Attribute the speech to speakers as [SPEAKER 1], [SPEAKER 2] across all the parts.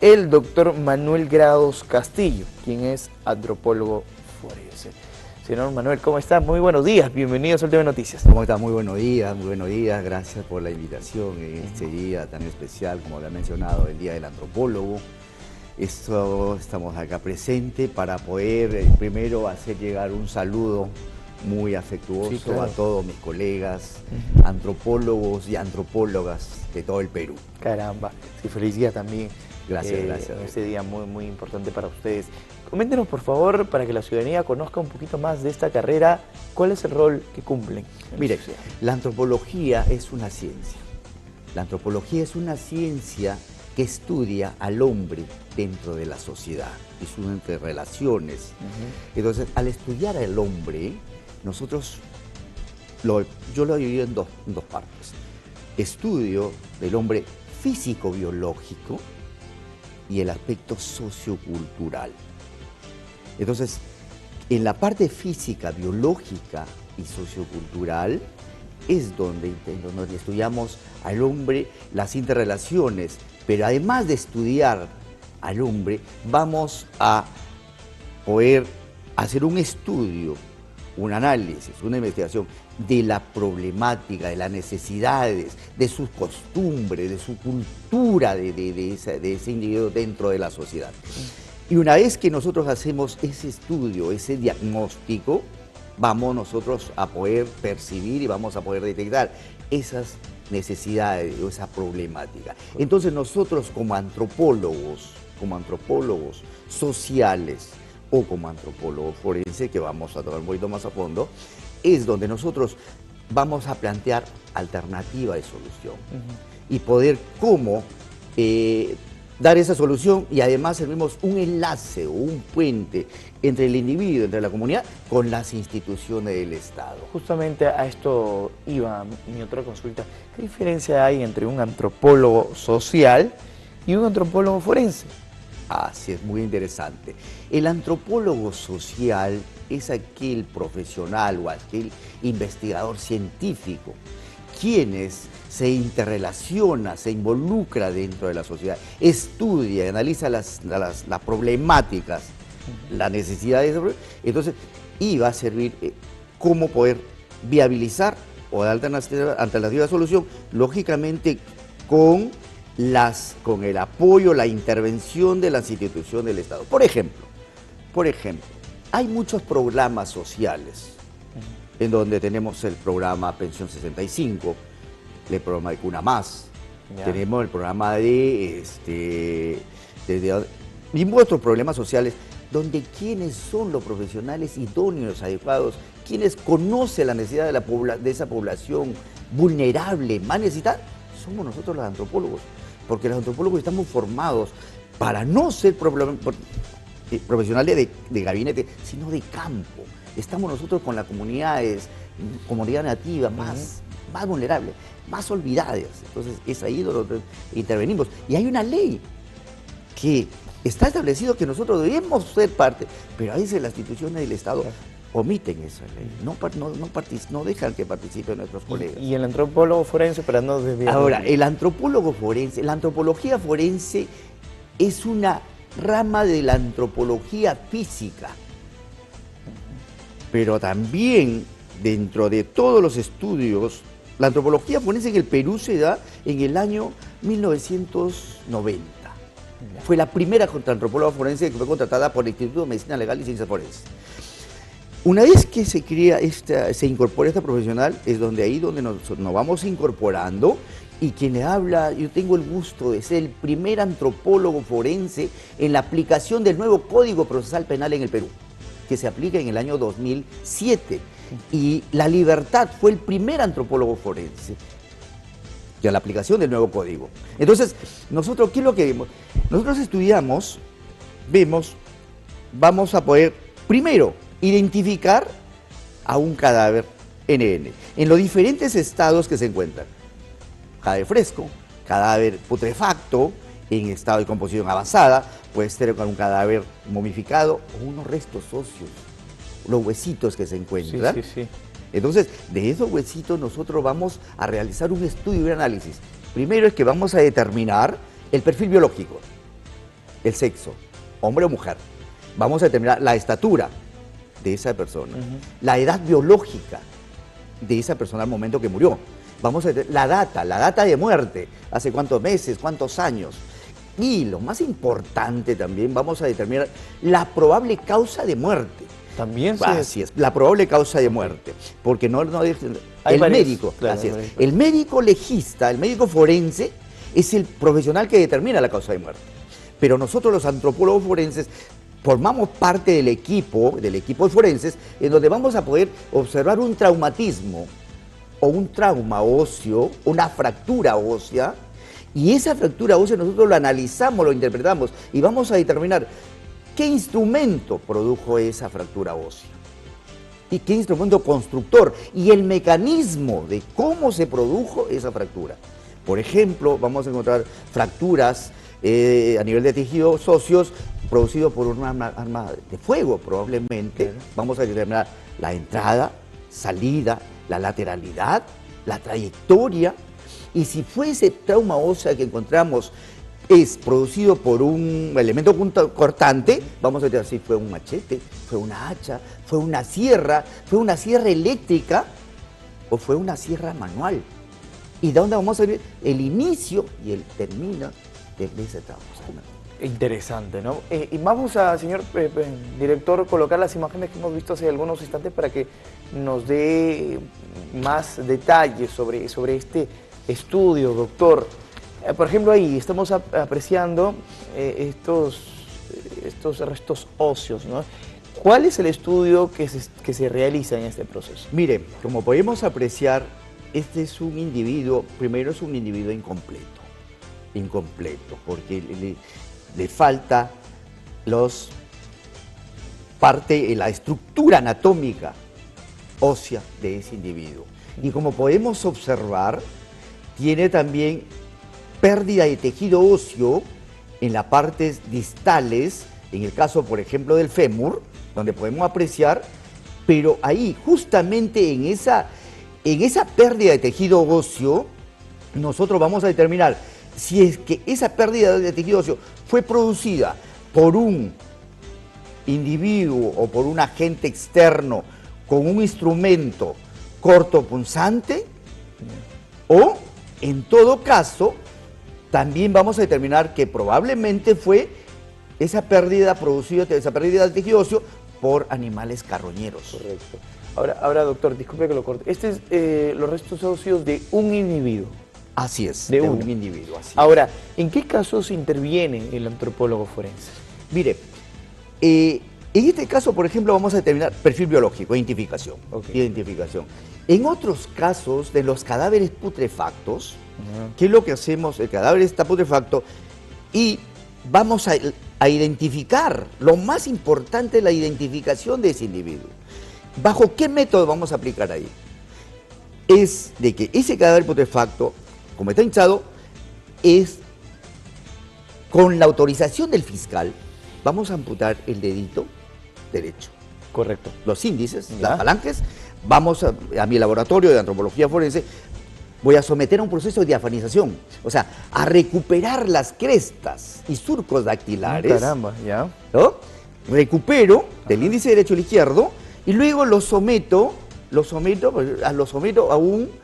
[SPEAKER 1] el doctor Manuel Grados Castillo, quien es antropólogo forense. Señor Manuel, ¿cómo está? Muy buenos días, bienvenidos a Última Noticias.
[SPEAKER 2] ¿Cómo está? Muy buenos días, gracias por la invitación en este día tan especial, como le ha mencionado, el Día del Antropólogo. Estamos acá presentes para poder primero hacer llegar un saludo muy afectuoso, sí, claro, a todos mis colegas, antropólogos y antropólogas de todo el Perú.
[SPEAKER 1] Caramba, sí, feliz día también.
[SPEAKER 2] Gracias, gracias.
[SPEAKER 1] En este día muy importante para ustedes. Coméntenos, por favor, para que la ciudadanía conozca un poquito más de esta carrera, ¿cuál es el rol que cumplen?
[SPEAKER 2] Mire, la antropología es una ciencia. La antropología es una ciencia que estudia al hombre dentro de la sociedad y sus interrelaciones. Entonces, al estudiar al hombre, nosotros, yo lo divido en dos partes. Estudio del hombre físico-biológico y el aspecto sociocultural. Entonces, en la parte física, biológica y sociocultural es donde estudiamos al hombre, las interrelaciones, pero además de estudiar al hombre, vamos a poder hacer un estudio, un análisis, una investigación de la problemática, de las necesidades, de sus costumbres, de su cultura de ese individuo dentro de la sociedad. Y una vez que nosotros hacemos ese estudio, ese diagnóstico, vamos nosotros a poder percibir y vamos a poder detectar esas necesidades o esa problemática. Entonces nosotros como antropólogos sociales o como antropólogos forense, que vamos a tocar un poquito más a fondo, es donde nosotros vamos a plantear alternativa de solución y poder cómo dar esa solución, y además servimos un enlace o un puente entre el individuo, entre la comunidad, con las instituciones del Estado.
[SPEAKER 1] Justamente a esto iba mi otra consulta. ¿Qué diferencia hay entre un antropólogo social y un antropólogo forense?
[SPEAKER 2] Así es, muy interesante. El antropólogo social es aquel profesional o aquel investigador científico quienes se interrelaciona, se involucra dentro de la sociedad, estudia, analiza las problemáticas, las necesidades, entonces, y va a servir cómo poder viabilizar o dar alternativa de solución, lógicamente con el apoyo, la intervención de las instituciones del Estado. Por ejemplo, hay muchos programas sociales en donde tenemos el programa Pensión 65, el programa de Cuna Más, tenemos el programa y otros problemas sociales donde quienes son los profesionales idóneos, adecuados, quienes conocen la necesidad de esa población vulnerable, más necesitada, somos nosotros los antropólogos, porque los antropólogos estamos formados para no ser profesionales de gabinete, sino de campo. Estamos nosotros con las comunidad nativa más vulnerables, más olvidadas. Entonces es ahí donde intervenimos. Y hay una ley que está establecido que nosotros debemos ser parte, pero a veces las instituciones del Estado omiten esa ley, no dejan que participen nuestros colegas.
[SPEAKER 1] ¿Y el antropólogo forense, para no desviar?
[SPEAKER 2] Ahora, el antropólogo forense, la antropología forense es una rama de la antropología física, pero también dentro de todos los estudios, la antropología forense en el Perú se da en el año 1990. Fue la primera antropóloga forense que fue contratada por el Instituto de Medicina Legal y Ciencias Forenses. Una vez que se incorpora esta profesional, es donde nos vamos incorporando, y quien le habla, yo tengo el gusto de ser el primer antropólogo forense en la aplicación del nuevo Código Procesal Penal en el Perú, que se aplica en el año 2007. Y La Libertad fue el primer antropólogo forense y a la aplicación del nuevo código. Entonces, nosotros, ¿qué es lo que vemos? Nosotros estudiamos, vamos a poder, primero, identificar a un cadáver NN en los diferentes estados que se encuentran. Cadáver fresco, cadáver putrefacto, en estado de composición avanzada, puede ser con un cadáver momificado o unos restos óseos, los huesitos que se encuentran.
[SPEAKER 1] Sí.
[SPEAKER 2] Entonces, de esos huesitos nosotros vamos a realizar un estudio y un análisis. Primero es que vamos a determinar el perfil biológico. el sexo, hombre o mujer. Vamos a determinar la estatura de esa persona, la edad biológica de esa persona al momento que murió. Vamos a determinar la data de muerte, hace cuántos meses, cuántos años. Y lo más importante también, vamos a determinar la probable causa de muerte.
[SPEAKER 1] También sí.
[SPEAKER 2] Así es, la probable causa de muerte. Porque
[SPEAKER 1] Hay
[SPEAKER 2] el
[SPEAKER 1] varios,
[SPEAKER 2] médico,
[SPEAKER 1] claro,
[SPEAKER 2] así es,
[SPEAKER 1] varios.
[SPEAKER 2] el médico legista, el médico forense, es el profesional que determina la causa de muerte. Pero nosotros los antropólogos forenses formamos parte del equipo de forenses, en donde vamos a poder observar un traumatismo o un trauma óseo, una fractura ósea, y esa fractura ósea nosotros lo analizamos, lo interpretamos y vamos a determinar qué instrumento produjo esa fractura ósea y qué instrumento constructor y el mecanismo de cómo se produjo esa fractura. Por ejemplo, vamos a encontrar fracturas a nivel de tejidos óseos producidos por un arma de fuego, probablemente. Vamos a determinar la entrada, salida, la lateralidad, la trayectoria. Y si fue ese trauma óseo que encontramos es producido por un elemento cortante, vamos a decir si fue un machete, fue una hacha, fue una sierra eléctrica o fue una sierra manual. ¿Y de dónde vamos a ver el inicio y el término de ese trauma?
[SPEAKER 1] Interesante, ¿no? Y vamos a, señor director, colocar las imágenes que hemos visto hace algunos instantes para que nos dé más detalles sobre este estudio, doctor. Por ejemplo, ahí estamos apreciando estos restos óseos, ¿no? ¿Cuál es el estudio que se realiza en este proceso?
[SPEAKER 2] Mire, como podemos apreciar, este es un individuo, primero es un individuo incompleto, porque le falta la estructura anatómica ósea de ese individuo. Y como podemos observar, tiene también pérdida de tejido óseo en las partes distales, en el caso, por ejemplo, del fémur, donde podemos apreciar, pero ahí, justamente en esa pérdida de tejido óseo, nosotros vamos a determinar si es que esa pérdida de tejido óseo fue producida por un individuo o por un agente externo con un instrumento cortopunzante o, en todo caso, también vamos a determinar que probablemente fue esa pérdida de tejido óseo por animales carroñeros.
[SPEAKER 1] Correcto. Ahora, doctor, disculpe que lo corte. Este es los restos óseos de un individuo.
[SPEAKER 2] Así es,
[SPEAKER 1] de
[SPEAKER 2] un individuo. Así
[SPEAKER 1] Ahora, ¿en qué casos interviene el antropólogo forense?
[SPEAKER 2] Mire, en este caso, por ejemplo, vamos a determinar perfil biológico, identificación. Identificación. En otros casos de los cadáveres putrefactos, ¿qué es lo que hacemos? El cadáver está putrefacto y vamos a identificar, lo más importante es la identificación de ese individuo. ¿Bajo qué método vamos a aplicar ahí? Es de que ese cadáver putrefacto, como está hinchado, es con la autorización del fiscal, vamos a amputar el dedito derecho.
[SPEAKER 1] Correcto.
[SPEAKER 2] Los índices, las falanges, vamos a mi laboratorio de antropología forense, voy a someter a un proceso de diafanización, o sea, a recuperar las crestas y surcos dactilares.
[SPEAKER 1] Caramba, ya.
[SPEAKER 2] ¿No? Recupero del índice derecho al izquierdo y luego lo someto a un...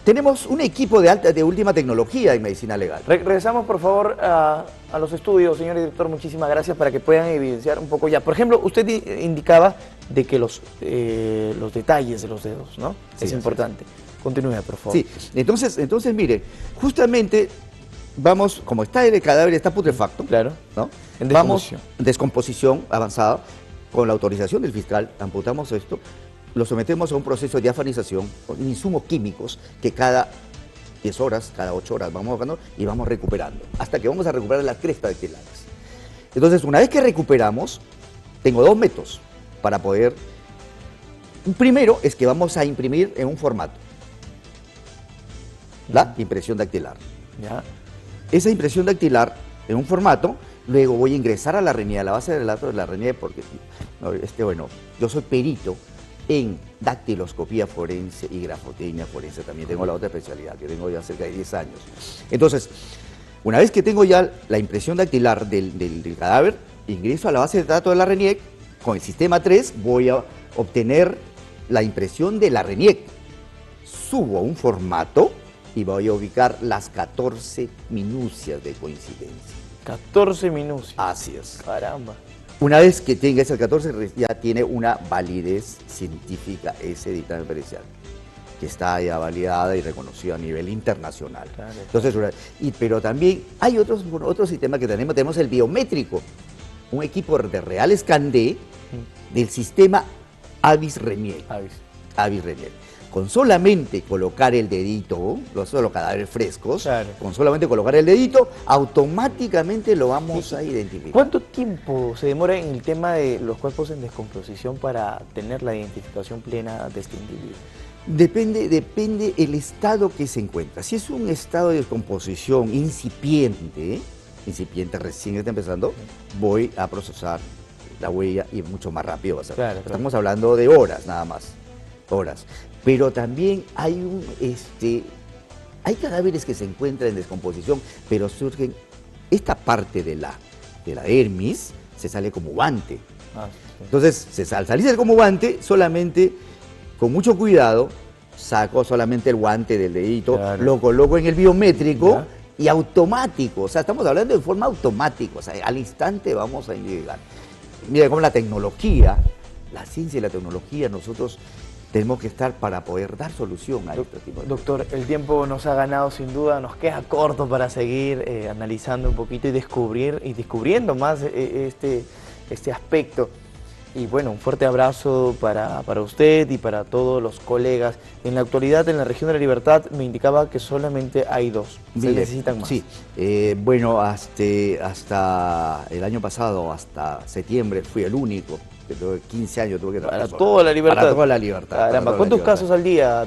[SPEAKER 2] Tenemos un equipo de última tecnología en medicina legal.
[SPEAKER 1] Regresamos, por favor, a los estudios, señor director. Muchísimas gracias para que puedan evidenciar un poco ya. Por ejemplo, usted indicaba de que los detalles de los dedos, ¿no?
[SPEAKER 2] Sí,
[SPEAKER 1] es importante. Continúe, por favor.
[SPEAKER 2] Sí, entonces mire, justamente vamos, como está el cadáver, está putrefacto,
[SPEAKER 1] claro,
[SPEAKER 2] ¿no?
[SPEAKER 1] En descomposición.
[SPEAKER 2] Vamos en descomposición avanzada, con la autorización del fiscal, amputamos esto, lo sometemos a un proceso de diafanización con insumos químicos que cada 10 horas, cada 8 horas vamos bajando y vamos recuperando, hasta que vamos a recuperar las crestas dactilares. Entonces, una vez que recuperamos, tengo dos métodos para poder... Primero es que vamos a imprimir en un formato, la impresión dactilar.
[SPEAKER 1] Ya.
[SPEAKER 2] Esa impresión dactilar en un formato, luego voy a ingresar a la RENIE, a la base de datos de la RENIE, porque yo soy perito en dactiloscopía forense y grafotecnia forense, también tengo la otra especialidad que tengo ya cerca de 10 años. Entonces, Una vez que tengo ya la impresión dactilar del cadáver, ingreso a la base de datos de la RENIEC, con el sistema 3 voy a obtener la impresión de la RENIEC. Subo a un formato y voy a ubicar las 14 minucias de coincidencia.
[SPEAKER 1] 14 minucias.
[SPEAKER 2] Así es.
[SPEAKER 1] Caramba.
[SPEAKER 2] Una vez que tenga esas 14, ya tiene una validez científica ese dictamen pericial, que está ya validada y reconocida a nivel internacional.
[SPEAKER 1] Claro.
[SPEAKER 2] Entonces, pero también hay otros sistemas que tenemos el biométrico, un equipo de real escandé del sistema Avis RENIEC. Avis RENIEC. Con solamente colocar el dedito, los cadáveres frescos,
[SPEAKER 1] claro,
[SPEAKER 2] con solamente colocar el dedito, automáticamente lo vamos a identificar.
[SPEAKER 1] ¿Cuánto tiempo se demora en el tema de los cuerpos en descomposición para tener la identificación plena de este individuo?
[SPEAKER 2] Depende el estado que se encuentra. Si es un estado de descomposición incipiente, recién está empezando, voy a procesar la huella y mucho más rápido va a ser.
[SPEAKER 1] Claro,
[SPEAKER 2] Estamos hablando de horas nada más, horas. Pero también hay hay cadáveres que se encuentran en descomposición, pero surgen, esta parte de la dermis se sale como guante. Sí. Entonces, al salirse como guante, solamente con mucho cuidado, saco solamente el guante del dedito, claro, lo coloco en el biométrico, ¿ya? Y automático, o sea, estamos hablando de forma automática, o sea, al instante vamos a llegar. Mira cómo la tecnología, la ciencia y la tecnología, nosotros tenemos que estar para poder dar solución a este tipo de...
[SPEAKER 1] Doctor, el tiempo nos ha ganado sin duda, nos queda corto para seguir analizando un poquito y descubriendo más este aspecto. Y bueno, un fuerte abrazo para usted y para todos los colegas. En la actualidad, en la región de La Libertad, me indicaba que solamente hay 2. ¿Se necesitan más?
[SPEAKER 2] Sí, bueno, hasta el año pasado, hasta septiembre, fui el único. Que tuve 15 años, tuve que trabajar
[SPEAKER 1] para toda La Libertad.
[SPEAKER 2] Para toda La Libertad.
[SPEAKER 1] Caramba, ¿cuántos casos al día?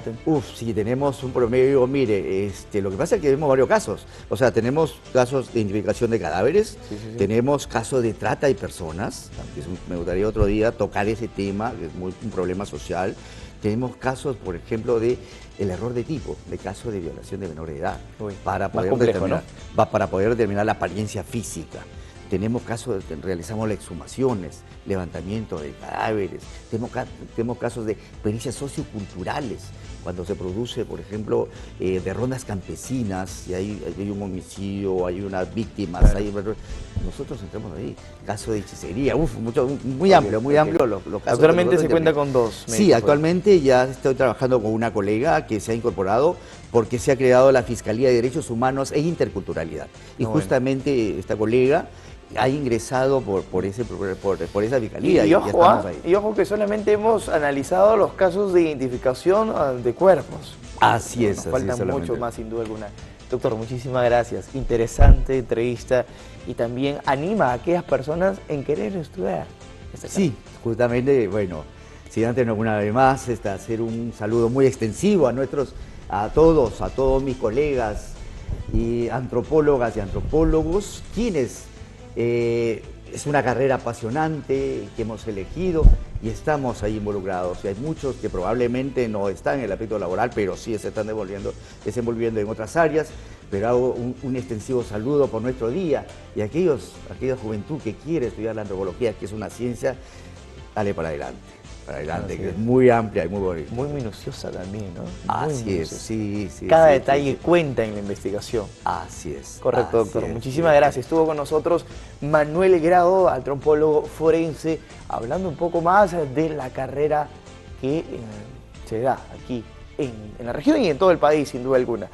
[SPEAKER 2] Sí, tenemos un promedio, mire, lo que pasa es que vemos varios casos. O sea, tenemos casos de identificación de cadáveres, sí. Tenemos casos de trata de personas, me gustaría otro día tocar ese tema, que es un problema social. Tenemos casos, por ejemplo, de el error de tipo, de casos de violación de menor de edad, para poder determinar la apariencia física. Tenemos casos, realizamos exhumaciones, levantamiento de cadáveres, tenemos casos de pericias socioculturales, cuando se produce, por ejemplo, de rondas campesinas, y hay un homicidio, hay unas víctimas, claro. Nosotros entramos ahí, caso de hechicería, muy amplio los casos.
[SPEAKER 1] Actualmente se cuenta con 2 médicos.
[SPEAKER 2] Sí, actualmente ya estoy trabajando con una colega que se ha incorporado porque se ha creado la Fiscalía de Derechos Humanos e Interculturalidad. Y justamente esta colega ha ingresado por esa fiscalía
[SPEAKER 1] y ojo que solamente hemos analizado los casos de identificación de cuerpos.
[SPEAKER 2] Así es.
[SPEAKER 1] Nos falta mucho más, sin duda alguna. Doctor, muchísimas gracias. Interesante entrevista y también anima a aquellas personas en querer estudiar.
[SPEAKER 2] Sí, justamente, bueno, si antes una vez más hacer un saludo muy extensivo a todos mis colegas y antropólogas y antropólogos, quienes es una carrera apasionante que hemos elegido y estamos ahí involucrados. Y hay muchos que probablemente no están en el aspecto laboral, pero sí se están desenvolviendo en otras áreas. Pero hago un extensivo saludo por nuestro día y aquella juventud que quiere estudiar la antropología, que es una ciencia, dale para adelante. Que es muy amplia y muy bonita.
[SPEAKER 1] Muy minuciosa también, ¿no?
[SPEAKER 2] Así es, sí.
[SPEAKER 1] Cada detalle cuenta en la investigación.
[SPEAKER 2] Así es.
[SPEAKER 1] Correcto, doctor. Muchísimas gracias. Estuvo con nosotros Manuel Grado, antropólogo forense, hablando un poco más de la carrera que se da aquí en la región y en todo el país, sin duda alguna.